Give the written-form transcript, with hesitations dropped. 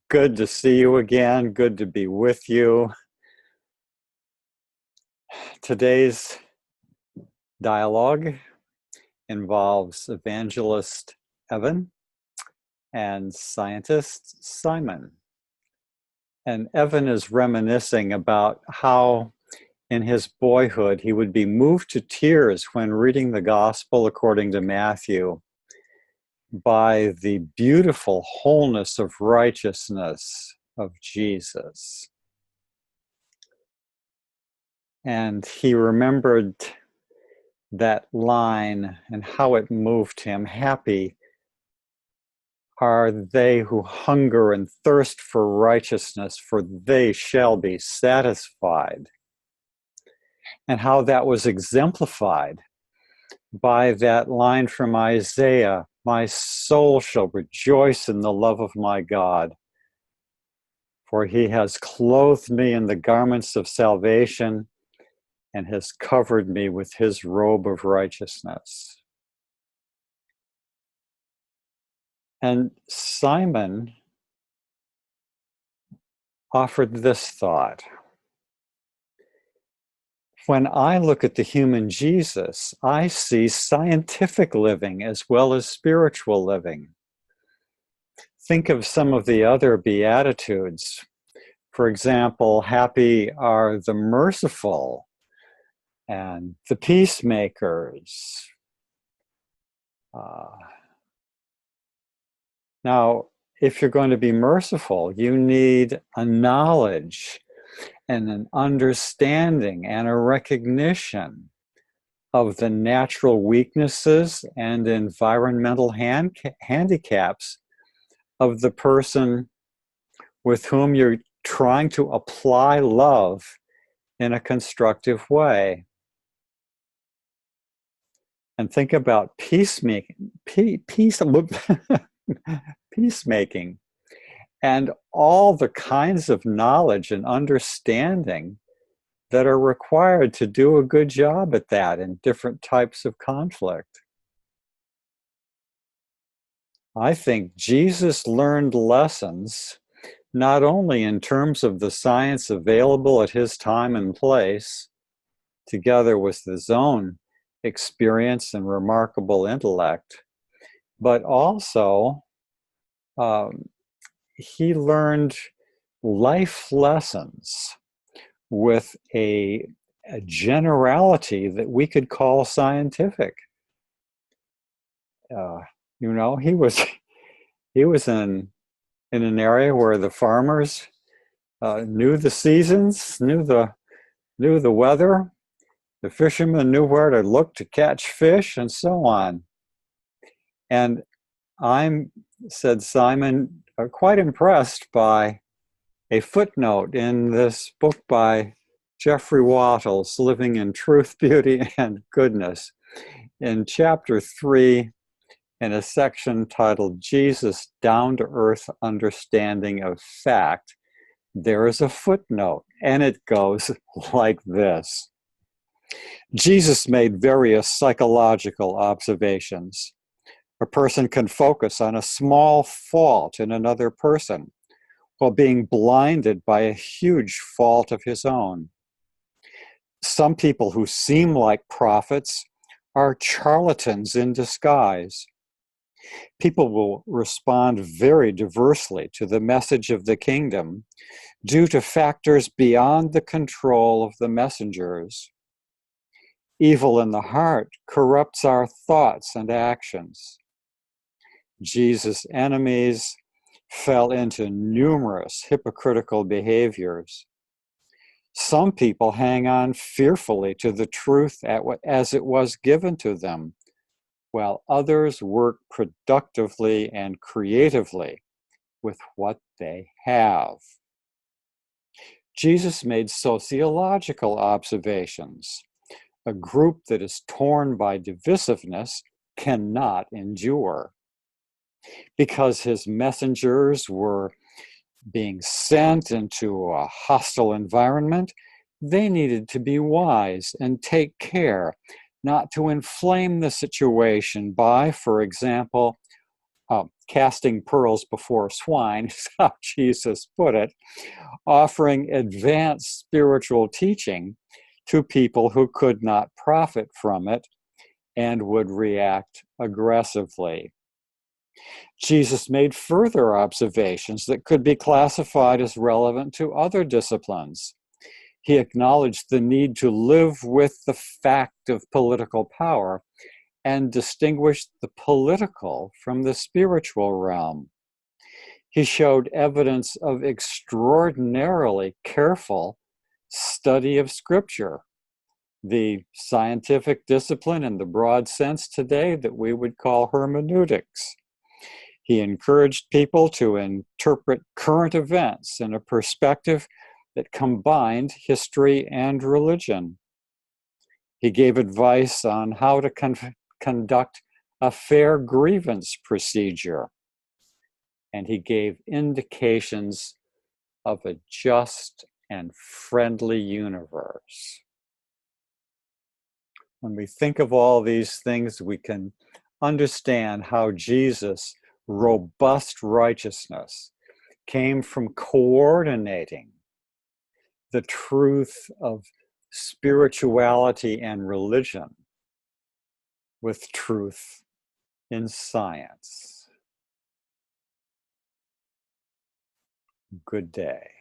Good to see you again. Good to be with you. Today's dialogue involves evangelist Evan and scientist Simon. And Evan is reminiscing about how in his boyhood he would be moved to tears when reading the gospel according to Matthew by the beautiful wholeness of righteousness of Jesus. And he remembered that line and how it moved him. Happy are they who hunger and thirst for righteousness, for they shall be satisfied. And how that was exemplified by that line from Isaiah, my soul shall rejoice in the love of my God, for he has clothed me in the garments of salvation and has covered me with his robe of righteousness. And Simon offered this thought. When I look at the human Jesus, I see scientific living as well as spiritual living. Think of some of the other Beatitudes. For example, happy are the merciful and the peacemakers. Now, if you're going to be merciful, you need a knowledge and an understanding and a recognition of the natural weaknesses and environmental handicaps of the person with whom you're trying to apply love in a constructive way. And think about peacemaking, peacemaking, and all the kinds of knowledge and understanding that are required to do a good job at that in different types of conflict. I think Jesus learned lessons not only in terms of the science available at his time and place, together with his own experience and remarkable intellect, but also he learned life lessons with a generality that we could call scientific. He was in an area where the farmers knew the seasons, knew the weather. The fishermen knew where to look to catch fish, and so on. And said Simon, quite impressed by a footnote in this book by Jeffrey Wattles, Living in Truth, Beauty, and Goodness. In chapter 3, in a section titled Jesus' Down-to-Earth Understanding of Fact, there is a footnote, and it goes like this. Jesus made various psychological observations. A person can focus on a small fault in another person while being blinded by a huge fault of his own. Some people who seem like prophets are charlatans in disguise. People will respond very diversely to the message of the kingdom due to factors beyond the control of the messengers. Evil in the heart corrupts our thoughts and actions. Jesus' enemies fell into numerous hypocritical behaviors. Some people hang on fearfully to the truth as it was given to them, while others work productively and creatively with what they have. Jesus made sociological observations. A group that is torn by divisiveness cannot endure. Because his messengers were being sent into a hostile environment, they needed to be wise and take care not to inflame the situation by, for example, casting pearls before swine is how Jesus put it, offering advanced spiritual teaching to people who could not profit from it and would react aggressively. Jesus made further observations that could be classified as relevant to other disciplines. He acknowledged the need to live with the fact of political power and distinguished the political from the spiritual realm. He showed evidence of extraordinarily careful study of Scripture, the scientific discipline in the broad sense today that we would call hermeneutics. He encouraged people to interpret current events in a perspective that combined history and religion. He gave advice on how to conduct a fair grievance procedure, and he gave indications of a just and friendly universe. When we think of all these things, we can understand how Jesus' robust righteousness came from coordinating the truth of spirituality and religion with truth in science. Good day.